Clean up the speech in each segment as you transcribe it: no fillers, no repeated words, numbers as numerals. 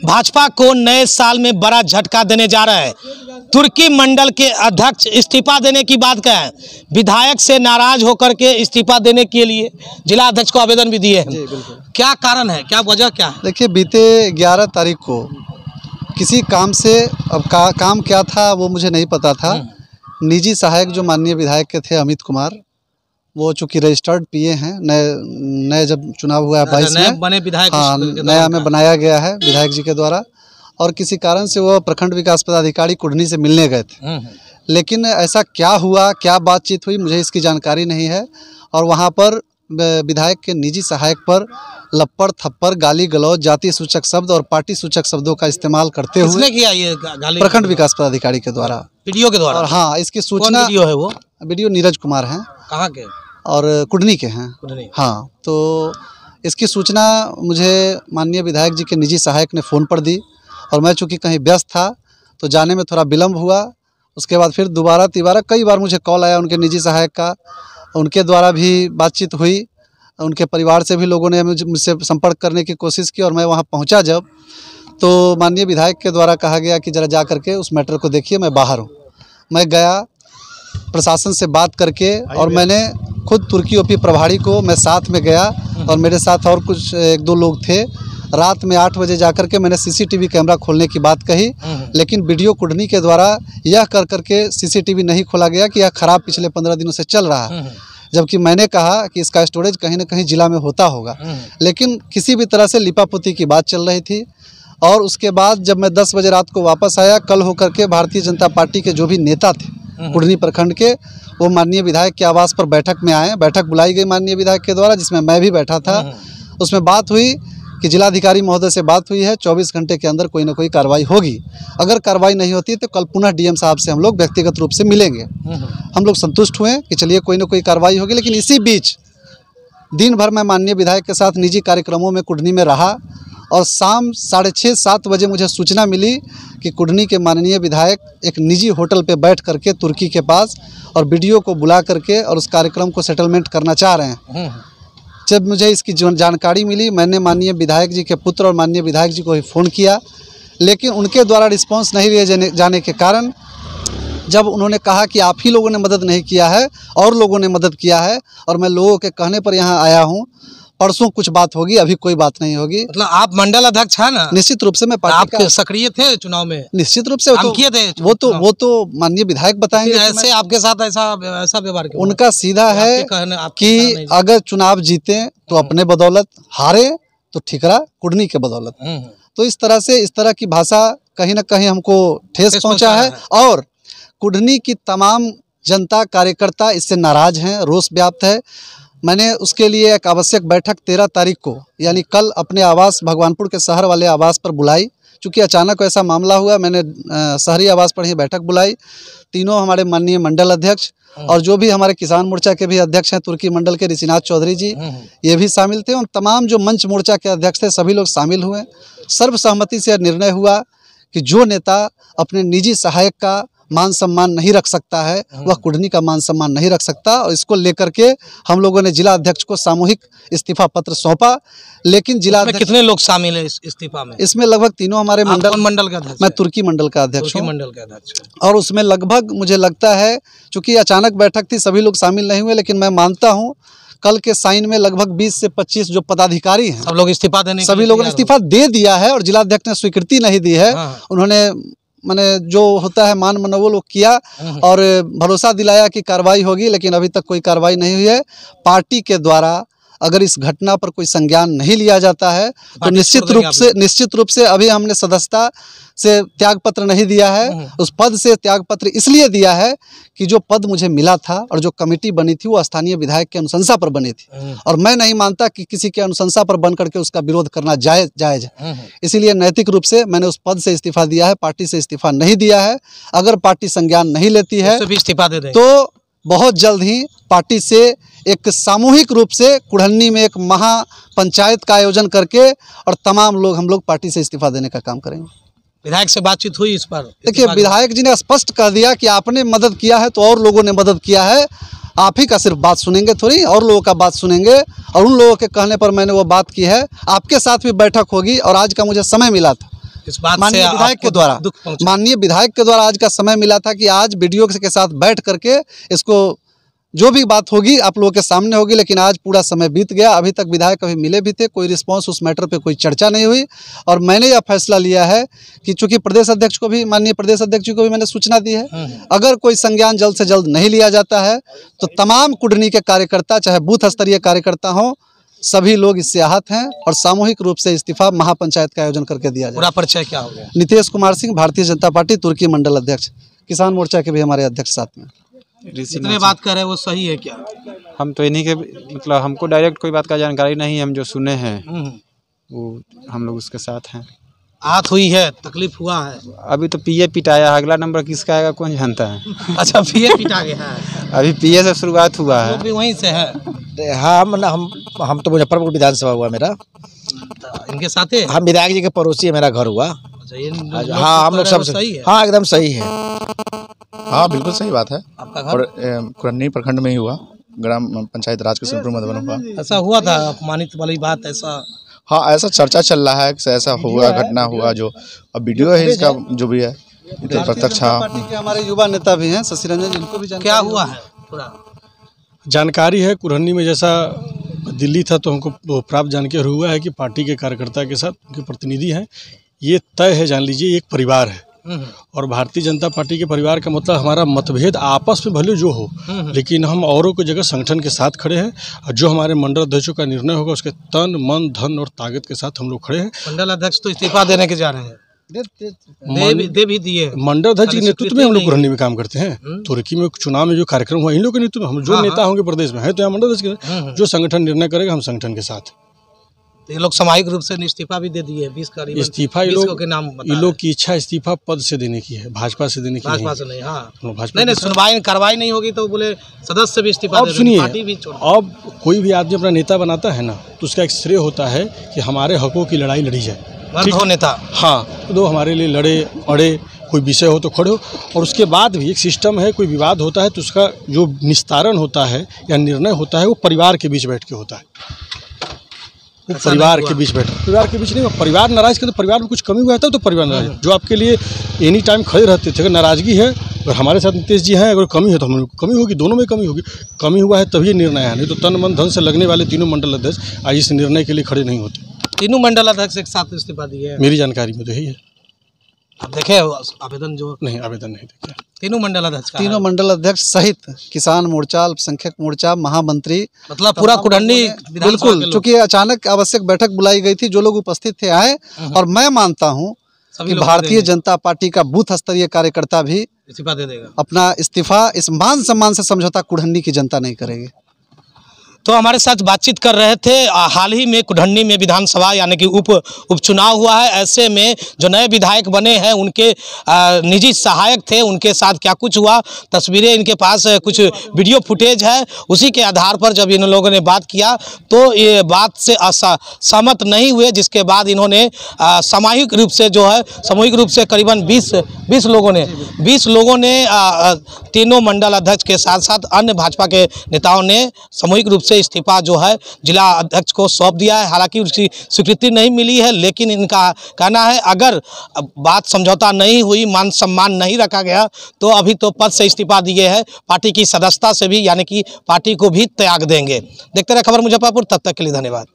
भाजपा को नए साल में बड़ा झटका देने जा रहा है। तुर्की मंडल के अध्यक्ष इस्तीफा देने की बात कहें, विधायक से नाराज होकर के इस्तीफा देने के लिए जिला अध्यक्ष को आवेदन भी दिए हैं। क्या कारण है, क्या वजह क्या है? देखिए, बीते 11 तारीख को किसी काम से, अब काम क्या था वो मुझे नहीं पता था, निजी सहायक जो माननीय विधायक के थे अमित कुमार, वो चूँकि रजिस्टर्ड पीए हैं, नए जब चुनाव हुआ है 22 में बने विधायक, हाँ नया में बनाया गया है विधायक जी के द्वारा, और किसी कारण से वो प्रखंड विकास पदाधिकारी कुढ़नी से मिलने गए थे। लेकिन ऐसा क्या हुआ, क्या बातचीत हुई, मुझे इसकी जानकारी नहीं है। और वहाँ पर विधायक के निजी सहायक पर लप्पड़ थप्पड़, गाली गलौज, जाति सूचक शब्द और पार्टी सूचक शब्दों का इस्तेमाल करते हुए किया ये गाली? प्रखंड विकास पदाधिकारी के द्वारा, वीडियो के द्वारा। और हाँ, इसकी सूचना, वीडियो है वो? वीडियो नीरज कुमार हैं, कहाँ के? और कुढ़नी के हैं। हाँ, तो इसकी सूचना मुझे माननीय विधायक जी के निजी सहायक ने फ़ोन पर दी, और मैं चूँकि कहीं व्यस्त था तो जाने में थोड़ा विलम्ब हुआ। उसके बाद फिर दोबारा तिबारा कई बार मुझे कॉल आया उनके निजी सहायक का, उनके द्वारा भी बातचीत हुई, उनके परिवार से भी लोगों ने मुझसे संपर्क करने की कोशिश की, और मैं वहाँ पहुँचा जब, तो माननीय विधायक के द्वारा कहा गया कि ज़रा जा करके उस मैटर को देखिए, मैं बाहर हूँ। मैं गया, प्रशासन से बात करके, और मैंने खुद तुर्की ओपी प्रभारी को मैं साथ में गया, और मेरे साथ और कुछ 1-2 लोग थे। रात में 8 बजे जाकर के मैंने सीसीटीवी कैमरा खोलने की बात कही, लेकिन वीडियो कुढ़नी के द्वारा यह कर करके सीसीटीवी नहीं खोला गया कि यह खराब पिछले 15 दिनों से चल रहा है, जबकि मैंने कहा कि इसका स्टोरेज कहीं न कहीं जिला में होता होगा। लेकिन किसी भी तरह से लिपापोती की बात चल रही थी। और उसके बाद जब मैं 10 बजे रात को वापस आया, कल होकर के भारतीय जनता पार्टी के जो भी नेता थे कुढ़नी प्रखंड के, वो माननीय विधायक के आवास पर बैठक में आए। बैठक बुलाई गई माननीय विधायक के द्वारा, जिसमें मैं भी बैठा था। उसमें बात हुई कि जिलाधिकारी महोदय से बात हुई है, 24 घंटे के अंदर कोई ना कोई कार्रवाई होगी। अगर कार्रवाई नहीं होती तो कल पुनः डीएम साहब से हम लोग व्यक्तिगत रूप से मिलेंगे। हम लोग संतुष्ट हुए कि चलिए कोई ना कोई कार्रवाई होगी। लेकिन इसी बीच दिन भर मैं माननीय विधायक के साथ निजी कार्यक्रमों में कुढ़नी में रहा, और शाम 6:30-7 बजे मुझे सूचना मिली कि कुढ़नी के माननीय विधायक एक निजी होटल पे बैठ करके तुर्की के पास और वीडियो को बुला करके और उस कार्यक्रम को सेटलमेंट करना चाह रहे हैं। जब मुझे इसकी जानकारी मिली, मैंने माननीय विधायक जी के पुत्र और माननीय विधायक जी को ही फ़ोन किया, लेकिन उनके द्वारा रिस्पांस नहीं लिए जाने के कारण, जब उन्होंने कहा कि आप ही लोगों ने मदद नहीं किया है और लोगों ने मदद किया है, और मैं लोगों के कहने पर यहाँ आया हूँ, परसों कुछ बात होगी, अभी कोई बात नहीं होगी। मतलब आप मंडल अध्यक्ष है ना? निश्चित रूप से मैं पार्टी का सक्रिय थे चुनाव में? निश्चित रूप से वो तो माननीय विधायक बताएंगे। ऐसे आपके साथ ऐसा व्यवहार क्यों? उनका सीधा है कि अगर चुनाव जीते तो अपने बदौलत, हारे तो ठिकरा कुढ़नी के बदौलत। तो इस तरह की भाषा कहीं ना कहीं हमको ठेस पहुंचा है, और कुढ़नी की तमाम जनता कार्यकर्ता इससे नाराज हैं, रोष व्याप्त है। मैंने उसके लिए एक आवश्यक बैठक 13 तारीख को, यानी कल, अपने आवास भगवानपुर के शहर वाले आवास पर बुलाई। चूँकि अचानक ऐसा मामला हुआ, मैंने शहरी आवास पर ही बैठक बुलाई। तीनों हमारे माननीय मंडल अध्यक्ष और जो भी हमारे किसान मोर्चा के भी अध्यक्ष हैं तुर्की मंडल के, ऋषिनाथ चौधरी जी, ये भी शामिल थे। और तमाम जो मंच मोर्चा के अध्यक्ष थे सभी लोग शामिल हुए। सर्वसहमति से निर्णय हुआ कि जो नेता अपने निजी सहायक का मान सम्मान नहीं रख सकता है, वह कुढ़नी का मान सम्मान नहीं रख सकता। और इसको लेकर के हम लोगों ने जिला अध्यक्ष को सामूहिक इस्तीफा पत्र सौंपा। लेकिन जिला अध्यक्ष, कितने लोग शामिल हैं इस इस्तीफा में? इसमें लगभग तीनों हमारे मंडल का अध्यक्ष? मैं तुर्की मंडल का अध्यक्ष हूँ। मंडल का अध्यक्ष। और उसमें लगभग मुझे लगता है, चूँकि अचानक बैठक थी, सभी लोग शामिल नहीं हुए, लेकिन मैं मानता हूँ कल के साइन में लगभग 20 से 25 जो पदाधिकारी हैं, सब लोग इस्तीफा देने, सभी लोगों ने इस्तीफा दे दिया है। और जिलाध्यक्ष ने स्वीकृति नहीं दी है। उन्होंने मैंने जो होता है मान मनोबल वो किया और भरोसा दिलाया कि कार्रवाई होगी, लेकिन अभी तक कोई कार्रवाई नहीं हुई है। पार्टी के द्वारा अगर इस घटना पर कोई संज्ञान नहीं लिया जाता है तो निश्चित रूप से अभी हमने सदस्यता से त्याग पत्र नहीं दिया है। उस पद से त्याग पत्र इसलिए दिया है कि जो पद मुझे मिला था और जो कमेटी बनी थी वो स्थानीय विधायक के अनुशंसा पर बनी थी, और मैं नहीं मानता कि किसी के अनुशंसा पर बन करके उसका विरोध करना जायज है। इसीलिए नैतिक रूप से मैंने उस पद से इस्तीफा दिया है, पार्टी से इस्तीफा नहीं दिया है। अगर पार्टी संज्ञान नहीं लेती है इस्तीफा दे दें तो बहुत जल्द ही पार्टी से एक सामूहिक रूप से कुढ़नी में एक महा पंचायत का आयोजन करके और तमाम लोग हम लोग पार्टी से इस्तीफा देने का काम करेंगे। विधायक से बातचीत हुई इस पर? देखिए, विधायक जी ने स्पष्ट कह दिया कि आपने मदद किया है तो और लोगों ने मदद किया है, आप ही का सिर्फ बात सुनेंगे थोड़ी, और लोगों का बात सुनेंगे। और उन लोगों के कहने पर मैंने वो बात की है। आपके साथ भी बैठक होगी और आज का मुझे समय मिला था इस बात माननीय विधायक के द्वारा, माननीय विधायक के द्वारा आज का समय मिला था कि आज वीडियो के साथ बैठ करके इसको जो भी बात होगी आप लोगों के सामने होगी। लेकिन आज पूरा समय बीत गया, अभी तक विधायक अभी मिले भी थे, कोई रिस्पांस उस मैटर पे कोई चर्चा नहीं हुई। और मैंने यह फैसला लिया है कि चूंकि प्रदेश अध्यक्ष को भी, माननीय प्रदेश अध्यक्ष जी को भी मैंने सूचना दी है, अगर कोई संज्ञान जल्द से जल्द नहीं लिया जाता है तो तमाम कुढ़नी के कार्यकर्ता, चाहे बूथ स्तरीय कार्यकर्ता हों, सभी लोग इससे आहत हैं और सामूहिक रूप से इस्तीफा महापंचायत का आयोजन करके दिया जाए। पूरा परिचय क्या हो गया? नीतीश कुमार सिंह, भारतीय जनता पार्टी तुर्की मंडल अध्यक्ष, किसान मोर्चा के भी हमारे अध्यक्ष साथ में। जितने बात कर रहे हैं वो सही है क्या? हम तो इन्हीं के, मतलब हमको डायरेक्ट कोई बात का जानकारी नहीं है, हम जो सुने हैं वो हम लोग उसके साथ हैं। आहत हुई है, तकलीफ हुआ है? अभी तो पीए पिटाया, अगला नंबर किसका आएगा कौन जानता है। अच्छा, पीए पिटा गया है? अभी पीए से शुरुआत हुआ है। वो भी वहीं से है? हाँ, मतलब हम तो मुजफ्फरपुर विधानसभा हुआ मेरा, इनके साथ है? हम विधायक जी के पड़ोसी है, मेरा घर हुआ। हाँ, हम लोग सब सही है? हाँ, एकदम सही है। हाँ, बिल्कुल सही बात है। आपका घर कुरन्नी प्रखंड में ही हुआ, ग्राम पंचायत राज किशनपुर मधुबन हुआ। ऐसा हुआ था अपमानित वाली बात? ऐसा हाँ, ऐसा चर्चा चल रहा है कि ऐसा हुआ, घटना हुआ, जो अब वीडियो है इसका जो भी है तो प्रत्यक्ष। पार्टी के हमारे युवा नेता भी हैं, शशि रंजन, जिनको भी क्या हुआ है थोड़ा जानकारी है। कुरहनी में जैसा दिल्ली था तो हमको प्राप्त जानकारी हुआ है कि पार्टी के कार्यकर्ता के साथ उनके प्रतिनिधि हैं। ये तय है, जान लीजिए, एक परिवार है। और भारतीय जनता पार्टी के परिवार का मतलब हमारा मतभेद आपस में भले जो हो, लेकिन हम औरों की जगह संगठन के साथ खड़े हैं। और जो हमारे मंडल अध्यक्षों का निर्णय होगा उसके तन मन धन और ताकत के साथ हम लोग खड़े हैं। मंडल अध्यक्ष तो इस्तीफा देने के जा रहे हैं, दे भी दिए। मंडल अध्यक्ष के नेतृत्व में हम लोग कुरहनी में काम करते हैं। तुर्की में चुनाव में जो कार्यक्रम हुआ इन लोगों के नेतृत्व में, हम जो नेता होंगे प्रदेश में है तो यहाँ मंडल अध्यक्ष जो संगठन निर्णय करेगा, हम संगठन के साथ। ये लोग सामूहिक रूप से इस्तीफा भी दे दिए, 20 करीब इस्तीफा ये लोग की इच्छा इस्तीफा पद से देने की है, भाजपा से देने की नहीं। भाजपा से नहीं, हाँ, नहीं सुनवाई कार्रवाई नहीं होगी तो बोले सदस्य भी इस्तीफा। अब सुनिए, अब कोई भी आदमी अपना नेता बनाता है ना तो उसका एक श्रेय होता है कि हमारे हकों की लड़ाई लड़ी जाए। हो नेता, हाँ, तो हमारे लिए लड़े अड़े, कोई विषय हो तो खड़े हो। और उसके बाद भी एक सिस्टम है, कोई विवाद होता है तो उसका जो निस्तारण होता है या निर्णय होता है वो परिवार के बीच बैठ के होता है। वो परिवार के बीच बैठे, परिवार के बीच नहीं, परिवार नाराज कर, तो परिवार में कुछ कमी हुआ था तो परिवार नाराज, जो आपके लिए एनी टाइम खड़े रहते थे। अगर नाराजगी है, अगर हमारे साथ नीतीश जी हैं, अगर कमी है तो हम कमी होगी, दोनों में कमी होगी। कमी हुआ है तभी निर्णय है, नहीं तो तन मन धन से लगने वाले तीनों मंडल अध्यक्ष आज इस निर्णय के लिए खड़े नहीं होते। तीनों मंडल अध्यक्ष एक साथ इस्तीफा दिए? मेरी जानकारी में तो यही है। आप देखे आवेदन? जो नहीं, आवेदन नहीं देखे। तीनों मंडल अध्यक्ष, तीनों मंडल अध्यक्ष सहित किसान मोर्चा, अल्पसंख्यक मोर्चा, महामंत्री, मतलब पूरा कुढ़नी। बिल्कुल, चूंकि अचानक आवश्यक बैठक बुलाई गई थी, जो लोग उपस्थित थे आए। और मैं मानता हूं कि भारतीय जनता पार्टी का बूथ स्तरीय कार्यकर्ता भी इस्तीफा दे देगा। अपना इस्तीफा इस मान सम्मान से समझौता कुढ़नी की जनता नहीं करेगी। तो हमारे साथ बातचीत कर रहे थे। हाल ही में कुढ़नी में विधानसभा यानी कि उपचुनाव हुआ है। ऐसे में जो नए विधायक बने हैं उनके निजी सहायक थे, उनके साथ क्या कुछ हुआ, तस्वीरें इनके पास कुछ वीडियो फुटेज है। उसी के आधार पर जब इन लोगों ने बात किया तो ये बात से सहमत नहीं हुए, जिसके बाद इन्होंने सामूहिक रूप से करीबन 20 लोगों ने तीनों मंडल अध्यक्ष के साथ साथ अन्य भाजपा के नेताओं ने सामूहिक रूप से इस्तीफा जो है जिला अध्यक्ष को सौंप दिया है। हालांकि उसकी स्वीकृति नहीं मिली है, लेकिन इनका कहना है अगर बात समझौता नहीं हुई, मान सम्मान नहीं रखा गया तो अभी तो पद से इस्तीफा दिए हैं, पार्टी की सदस्यता से भी, यानी कि पार्टी को भी त्याग देंगे। देखते रहे खबर मुजफ्फरपुर, तब तक के लिए धन्यवाद।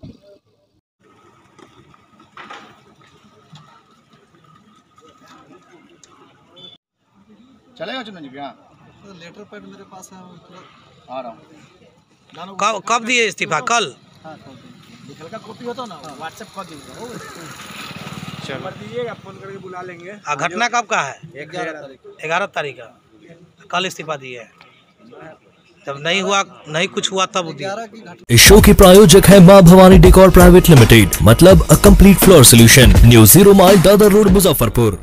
चलेगा चुनाव जी? लेटर पैड मेरे पास है, आ रहा हूँ। कब दिए इस्तीफा? कल? निकल का कॉपी होता ना, व्हाट्सएप कर दीजिएगा, फोन करके बुला लेंगे। घटना कब का है? 11 तारीख का। कल इस्तीफा दिए हैं, जब नहीं कुछ हुआ तब दिया। इस शो के प्रायोजक है मां भवानी डेकोर प्राइवेट लिमिटेड, मतलब a complete floor solution, new 0 mile Dadar road, Muzaffarpur.